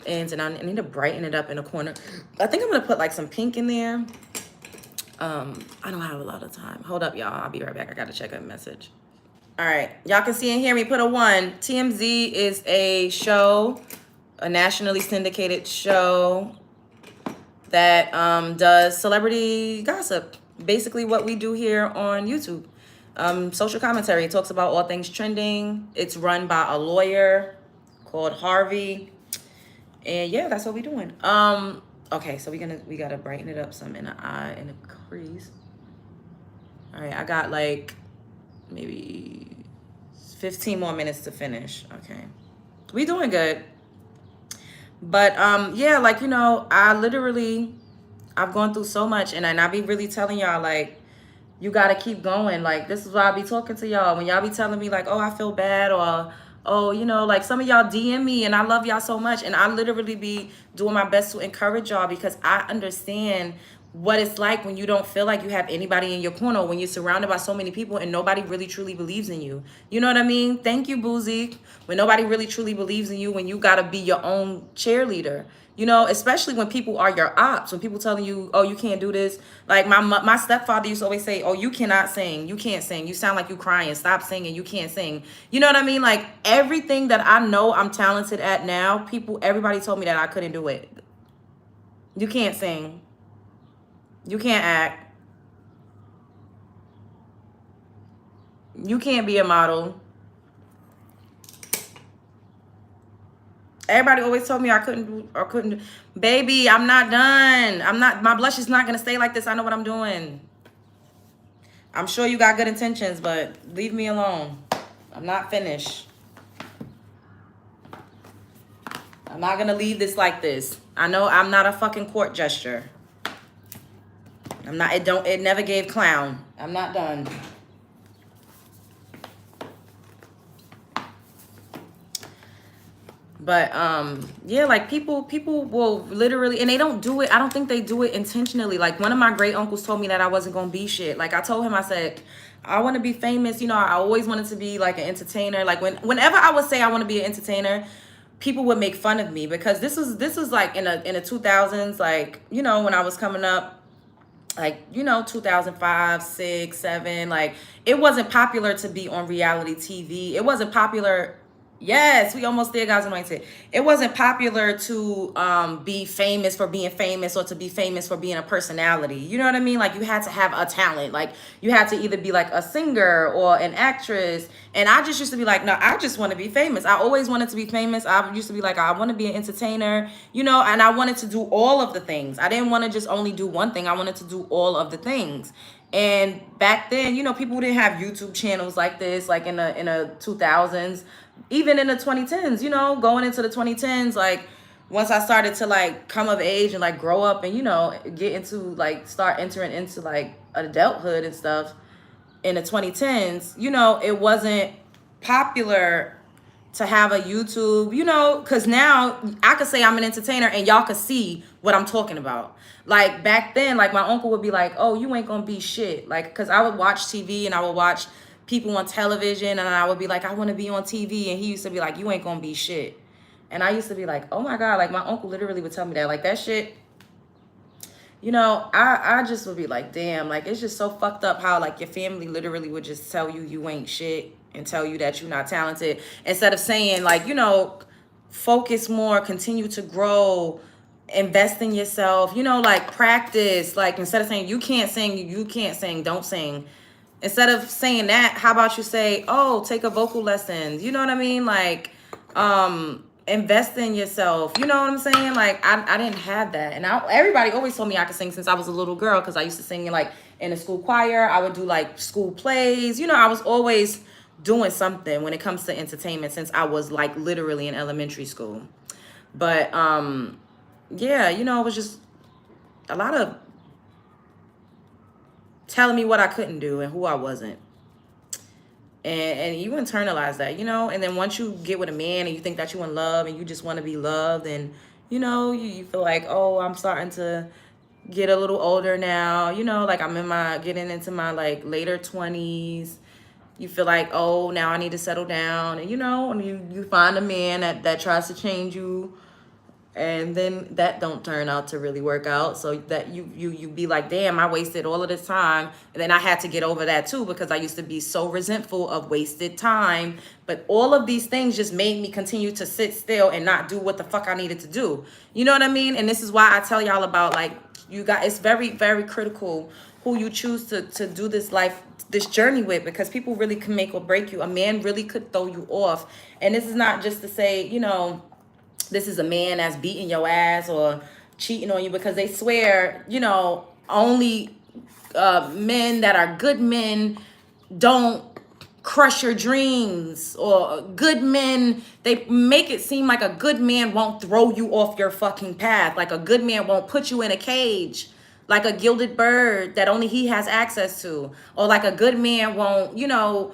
ends, and I need to brighten it up in the corner. I think I'm going to put like some pink in there. I don't have a lot of time. Hold up, y'all. I'll be right back. I got to check a message. All right. Y'all can see and hear me. Put a 1. TMZ is a show, a nationally syndicated show that does celebrity gossip. Basically what we do here on YouTube. Social commentary. It talks about all things trending. It's run by a lawyer called Harvey. And yeah, that's what we're doing. Okay, so we gotta brighten it up some in the eye and the crease. All right, I got like maybe 15 more minutes to finish. Okay. We doing good. But yeah, like, you know, I've gone through so much, and I be really telling y'all, like, you got to keep going. Like, this is why I be talking to y'all. When y'all be telling me, like, oh, I feel bad, or, oh, you know, like, some of y'all DM me, and I love y'all so much. And I literally be doing my best to encourage y'all because I understand what it's like when you don't feel like you have anybody in your corner, when you're surrounded by so many people and nobody really truly believes in you. You know what I mean? Thank you, Boozy. When nobody really truly believes in you, when you got to be your own cheerleader. You know, especially when people are your ops, when people telling you, oh, you can't do this. Like my stepfather used to always say, oh, you cannot sing. You can't sing. You sound like you crying. Stop singing. You can't sing. You know what I mean? Like, everything that I know I'm talented at now, everybody told me that I couldn't do it. You can't sing. You can't act. You can't be a model. Everybody always told me I couldn't. Baby, I'm not done. My blush is not going to stay like this. I know what I'm doing. I'm sure you got good intentions, but leave me alone. I'm not finished. I'm not going to leave this like this. I know I'm not a fucking court gesture. I'm not, it never gave clown. I'm not done. But yeah, like people will literally, and they don't do it. I don't think they do it intentionally. Like, one of my great uncles told me that I wasn't gonna be shit. Like, I told him, I said, I want to be famous. You know, I always wanted to be like an entertainer. Like, whenever I would say I want to be an entertainer, people would make fun of me because this was like in the 2000s. Like, you know, when I was coming up, like, you know, 2005, 6, 7. Like, it wasn't popular to be on reality TV. It wasn't popular Yes, we almost there, guys. Anointed. It wasn't popular to be famous for being famous or to be famous for being a personality. You know what I mean? Like you had to have a talent. Like you had to either be like a singer or an actress. And I just used to be like, no, I just want to be famous. I always wanted to be famous. I used to be like, I want to be an entertainer, you know, and I wanted to do all of the things. I didn't want to just only do one thing. I wanted to do all of the things. And back then, you know, people didn't have YouTube channels like this, like in the 2000s, even in the 2010s, you know, going into the 2010s, like once I started to like come of age and like grow up and, you know, get into like start entering into like adulthood and stuff in the 2010s, you know, it wasn't popular to have a YouTube, you know, because now I could say I'm an entertainer and y'all could see what I'm talking about. Like back then, like my uncle would be like, oh, you ain't gonna be shit. Like, because I would watch TV and I would watch people on television and I would be like, I want to be on TV. And he used to be like, you ain't gonna be shit. And I used to be like, oh my God, like my uncle literally would tell me that. Like that shit, you know, I just would be like, damn, like it's just so fucked up how like your family literally would just tell you you ain't shit and tell you that you're not talented instead of saying like, you know, focus more, continue to grow, invest in yourself, you know, like practice. Like instead of saying you can't sing, don't sing. Instead of saying that, how about you say, oh, take a vocal lessons, you know what I mean? Like invest in yourself, you know what I'm saying? Like I didn't have that. And everybody always told me I could sing since I was a little girl, because I used to sing like in a school choir. I would do like school plays, you know. I was always doing something when it comes to entertainment since I was like literally in elementary school. But yeah, you know, it was just a lot of telling me what I couldn't do and who I wasn't. And you internalize that, you know. And then once you get with a man and you think that you in love and you just want to be loved, and you know, you feel like, oh, I'm starting to get a little older now, you know, like I'm in my getting into my like later 20s. You feel like, oh, now I need to settle down, and you know, and you find a man that tries to change you, and then that don't turn out to really work out, so that you be like, damn, I wasted all of this time. And then I had to get over that too, because I used to be so resentful of wasted time. But all of these things just made me continue to sit still and not do what the fuck I needed to do, you know what I mean? And this is why I tell y'all about, like, you got, it's very, very critical who you choose to do this life, this journey with, because people really can make or break you. A man really could throw you off. And this is not just to say, you know, this is a man that's beating your ass or cheating on you, because they swear, you know, only men that are good men don't crush your dreams, or good men, they make it seem like a good man won't throw you off your fucking path, like a good man won't put you in a cage like a gilded bird that only he has access to, or like a good man won't, you know,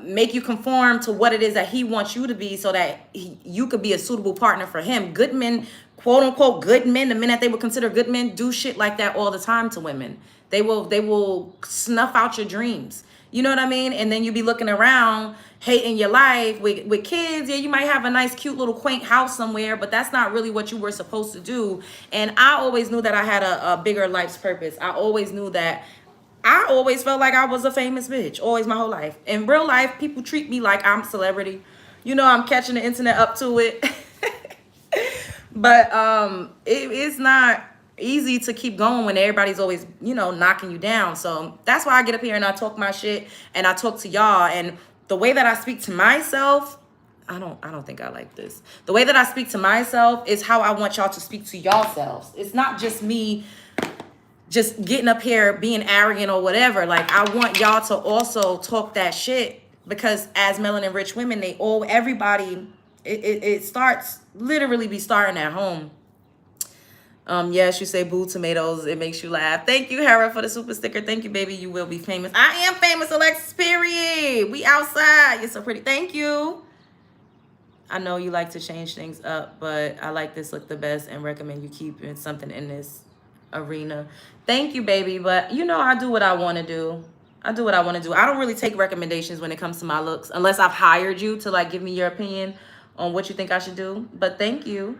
make you conform to what it is that he wants you to be, so that you could be a suitable partner for him. Good men, quote unquote good men, the men that they would consider good men, do shit like that all the time to women. They will snuff out your dreams, you know what I mean? And then you be looking around hating your life with kids. Yeah, you might have a nice cute little quaint house somewhere, but that's not really what you were supposed to do. And I always knew that I had a bigger life's purpose. I always knew that. I always felt like I was a famous bitch, always, my whole life. In real life, people treat me like I'm a celebrity. You know, I'm catching the internet up to it. But it's not easy to keep going when everybody's always, you know, knocking you down. So that's why I get up here and I talk my shit and I talk to y'all. And the way that I speak to myself, I don't think I like this. The way that I speak to myself is how I want y'all to speak to yourselves. It's not just me just getting up here being arrogant or whatever. Like, I want y'all to also talk that shit, because as melanin rich women, everybody, it starts literally be starting at home. Yes, you say boo tomatoes, it makes you laugh. Thank you, Hera, for the super sticker. Thank you, baby. You will be famous. I am famous, Alexis, period. We outside. You're so pretty. Thank you. I know you like to change things up, but I like this look the best and recommend you keep something in this arena. Thank you, baby. But you know, I do what I want to do. I do what I want to do. I don't really take recommendations when it comes to my looks, unless I've hired you to like give me your opinion on what you think I should do. But thank you.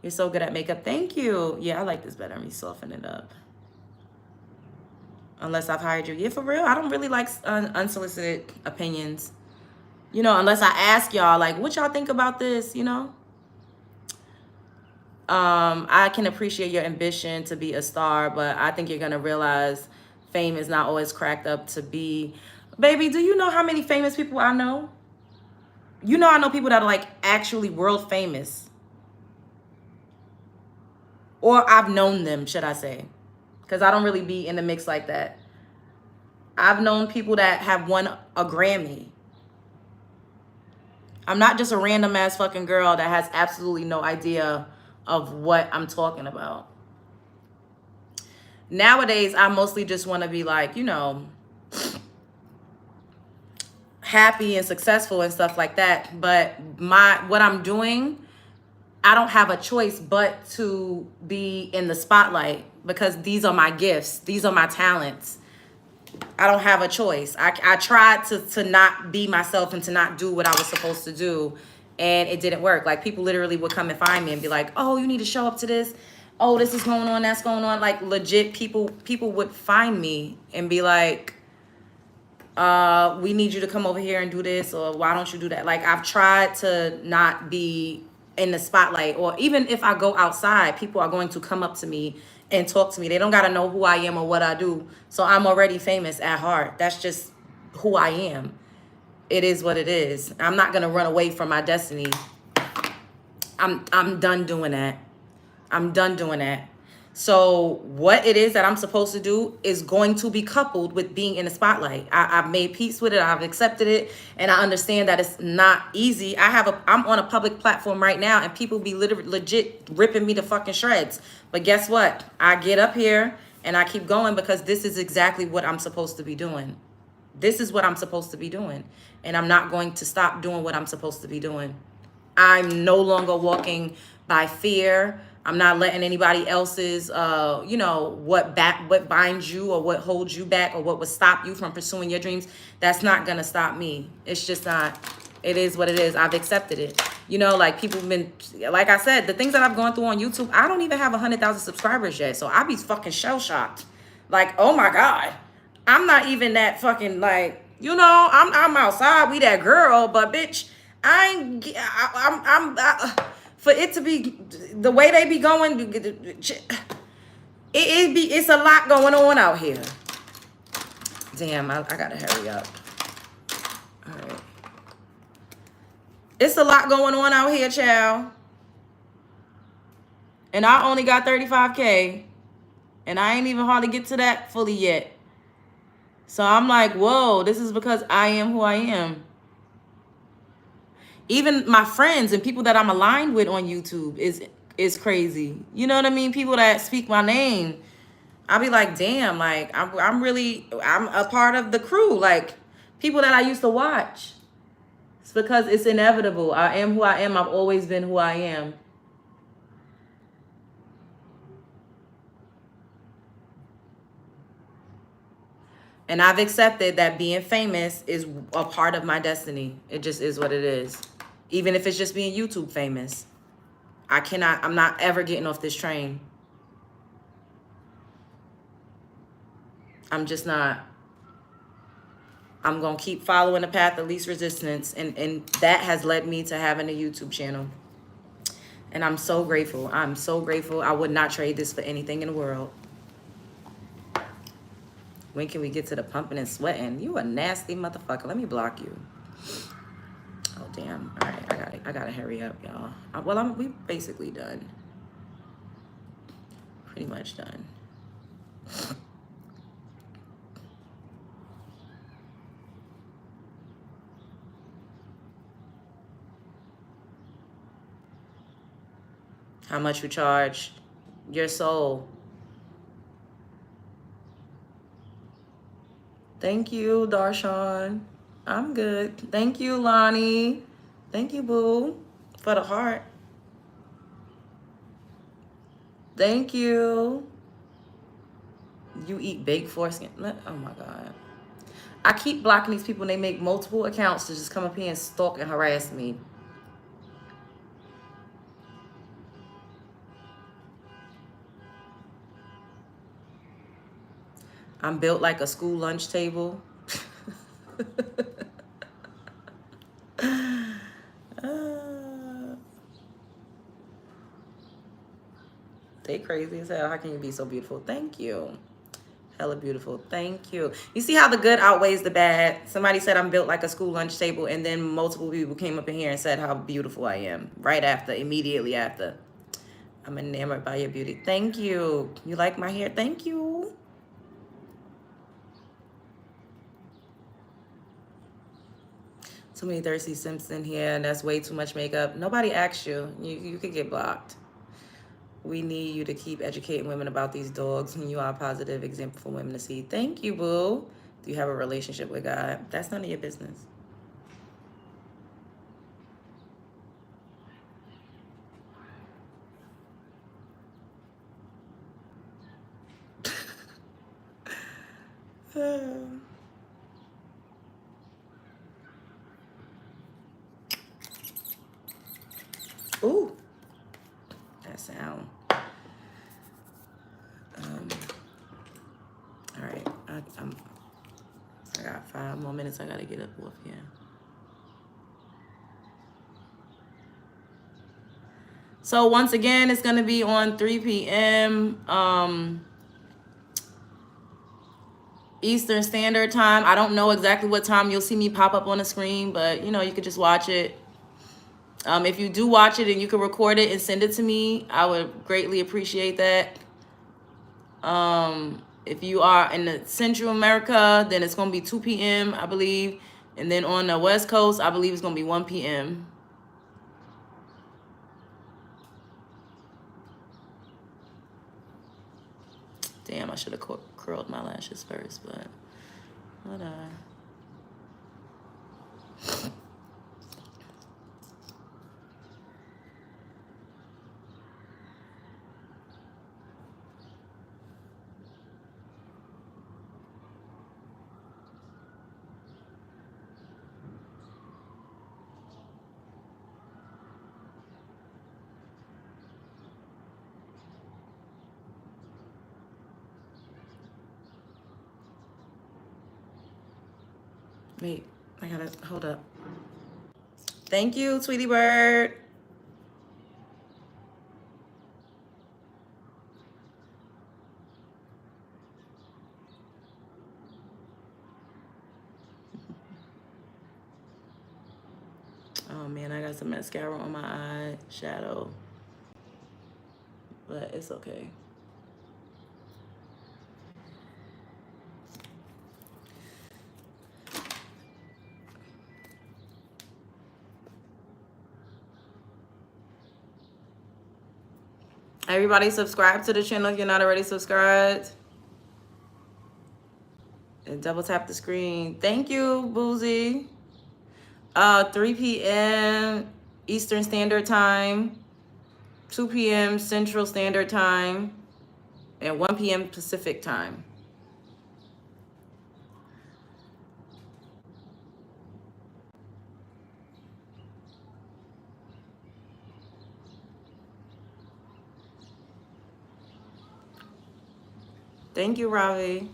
You're so good at makeup. Thank you. Yeah, I like this better. Let me soften it up. Unless I've hired you. Yeah, for real. I don't really like unsolicited opinions. You know, unless I ask y'all, like, what y'all think about this, you know? I can appreciate your ambition to be a star, but I think you're going to realize fame is not always cracked up to be. Baby, do you know how many famous people I know? You know, I know people that are like actually world famous. Or I've known them, should I say. Because I don't really be in the mix like that. I've known people that have won a Grammy. I'm not just a random ass fucking girl that has absolutely no idea of what I'm talking about. Nowadays, I mostly just want to be like, you know, happy and successful and stuff like that. But what I'm doing, I don't have a choice but to be in the spotlight because these are my gifts. These are my talents. I don't have a choice. I tried to not be myself and to not do what I was supposed to do. And it didn't work. Like, people literally would come and find me and be like, oh, you need to show up to this. Oh, this is going on. That's going on. Like, legit people would find me and be like, we need you to come over here and do this. Or why don't you do that? Like, I've tried to not be in the spotlight. Or even if I go outside, people are going to come up to me and talk to me. They don't got to know who I am or what I do. So I'm already famous at heart. That's just who I am. It is what it is. I'm not going to run away from my destiny. I'm done doing that. I'm done doing that. So what it is that I'm supposed to do is going to be coupled with being in the spotlight. I've made peace with it. I've accepted it. And I understand that it's not easy. I'm on a public platform right now and people be literally legit ripping me to fucking shreds. But guess what? I get up here and I keep going because this is exactly what I'm supposed to be doing. This is what I'm supposed to be doing. And I'm not going to stop doing what I'm supposed to be doing. I'm no longer walking by fear. I'm not letting anybody else's, what binds you or what holds you back or what would stop you from pursuing your dreams. That's not going to stop me. It's just not. It is what it is. I've accepted it. You know, like, people have been, like I said, the things that I've gone through on YouTube, I don't even have 100,000 subscribers yet. So I be fucking shell shocked. Like, oh my God. I'm not even that fucking, like, you know, I'm outside. We that girl, but bitch, for it to be the way they be going, it's a lot going on out here. Damn, I gotta hurry up. All right. It's a lot going on out here, child. And I only got 35K. And I ain't even hardly get to that fully yet. So I'm like, whoa, this is because I am who I am. Even my friends and people that I'm aligned with on YouTube is crazy. You know what I mean? People that speak my name. I'll be like, damn, like, I'm a part of the crew. Like, people that I used to watch. It's because it's inevitable. I am who I am. I've always been who I am. And I've accepted that being famous is a part of my destiny. It just is what it is. Even if it's just being YouTube famous. I'm not ever getting off this train. I'm just not. I'm going to keep following the path of least resistance. And that has led me to having a YouTube channel. And I'm so grateful. I'm so grateful. I would not trade this for anything in the world. When can we get to the pumping and sweating? You a nasty motherfucker. Let me block you. Oh, damn. All right, I gotta hurry up, y'all. Well, we basically done. Pretty much done. How much you charge? Your soul. Thank you, Darshawn. I'm good. Thank you, Lonnie. Thank you, boo, for the heart. Thank you. You eat baked foreskin. Oh, my God. I keep blocking these people and they make multiple accounts to just come up here and stalk and harass me. I'm built like a school lunch table. They crazy as hell. How can you be so beautiful? Thank you. Hella beautiful. Thank you. You see how the good outweighs the bad? Somebody said I'm built like a school lunch table, and then multiple people came up in here and said how beautiful I am. Right after, immediately after. I'm enamored by your beauty. Thank you. You like my hair? Thank you. Too many thirsty simps in here, and that's way too much makeup. Nobody asked you. You could get blocked. We need you to keep educating women about these dogs, and you are a positive example for women to see. Thank you, boo. Do you have a relationship with God? That's none of your business. Ooh, that sound. All right, I got 5 more minutes. I gotta get up off here. So once again, it's gonna be on 3 p.m. Eastern Standard Time. I don't know exactly what time you'll see me pop up on the screen, but you know, you could just watch it. If you do watch it and you can record it and send it to me, I would greatly appreciate that. If you are in the Central America, then it's going to be 2 p.m., I believe. And then on the West Coast, I believe it's going to be 1 p.m. Damn, I should have curled my lashes first, but whatever. Wait, I gotta hold up. Thank you, Tweety Bird. Oh man, I got some mascara on my eye shadow, but it's okay. Everybody subscribe to the channel if you're not already subscribed. And double tap the screen. Thank you, Boozy. 3 p.m. Eastern Standard Time, 2 p.m. Central Standard Time, and 1 p.m. Pacific Time. Thank you, Ravi.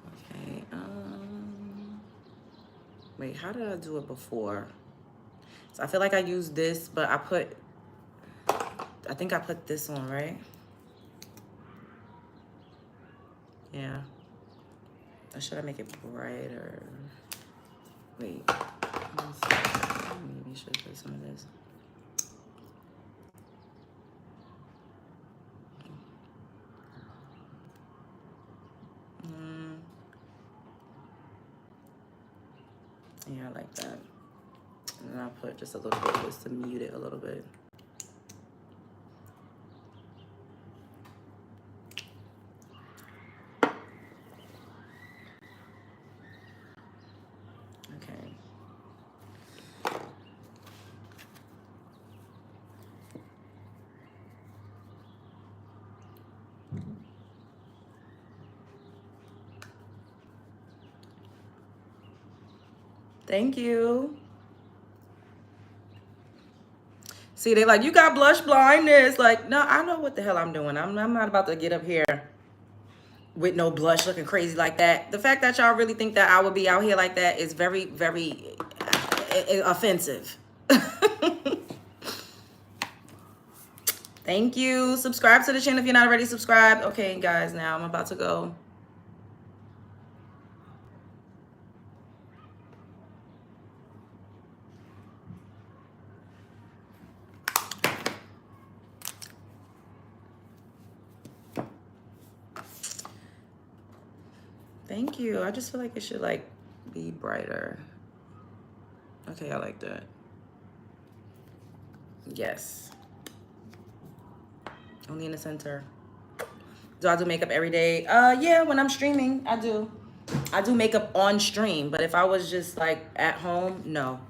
Okay. Wait, how did I do it before? So I feel like I used this, but I think I put this on, right? Yeah. Or should I make it brighter? Wait. Maybe I should put some of this. Yeah, I like that. And then I'll put just a little bit of this to mute it a little bit. Okay. Thank you. See, they like, you got blush blindness. Like, no, I know what the hell I'm doing. I'm not about to get up here with no blush looking crazy like that. The fact that y'all really think that I would be out here like that is very, very offensive. Thank you. Subscribe to the channel if you're not already subscribed. Okay, guys, now I'm about to go. Thank you. I just feel like it should like be brighter. Okay, I like that. Yes. Only in the center. Do I do makeup every day? Yeah, when I'm streaming, I do. I do makeup on stream, but if I was just like at home, no.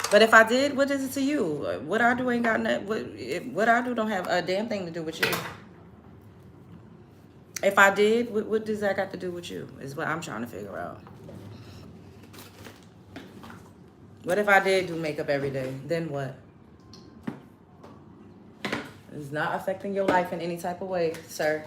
But if I did, what is it to you? What I do ain't got nothing. What I do don't have a damn thing to do with you. If I did, what does that got to do with you? Is what I'm trying to figure out. What if I did do makeup every day? Then what? It's not affecting your life in any type of way, sir.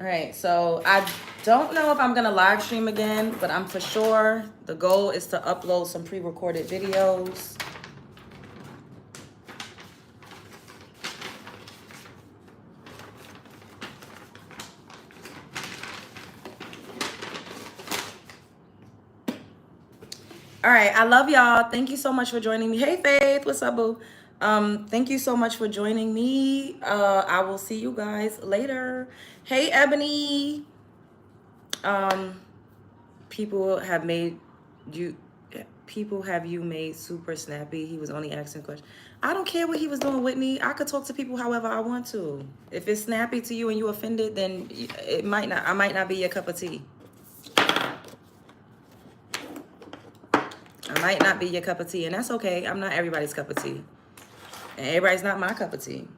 All right, so I don't know if I'm gonna live stream again, but I'm for sure, the goal is to upload some pre-recorded videos. All right, I love y'all. Thank you so much for joining me. Hey, Faith, what's up, boo? Thank you so much for joining me. I will see you guys later. Hey, Ebony. People have you made super snappy. He was only asking questions. I don't care what he was doing, Whitney. I could talk to people however I want to. If it's snappy to you and you offended, then I might not be your cup of tea. I might not be your cup of tea, and that's okay. I'm not everybody's cup of tea. And everybody's not my cup of tea.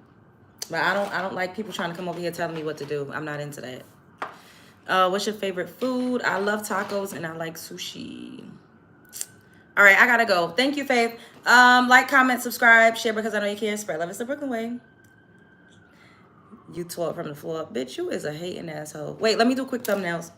But I don't like people trying to come over here telling me what to do. I'm not into that. What's your favorite food? I love tacos and I like sushi. All right, I gotta go. Thank you, Faith. Like, comment, subscribe, share because I know you care. Spread love. It's the Brooklyn way. You tore it from the floor. Bitch, you is a hating asshole. Wait, let me do quick thumbnails.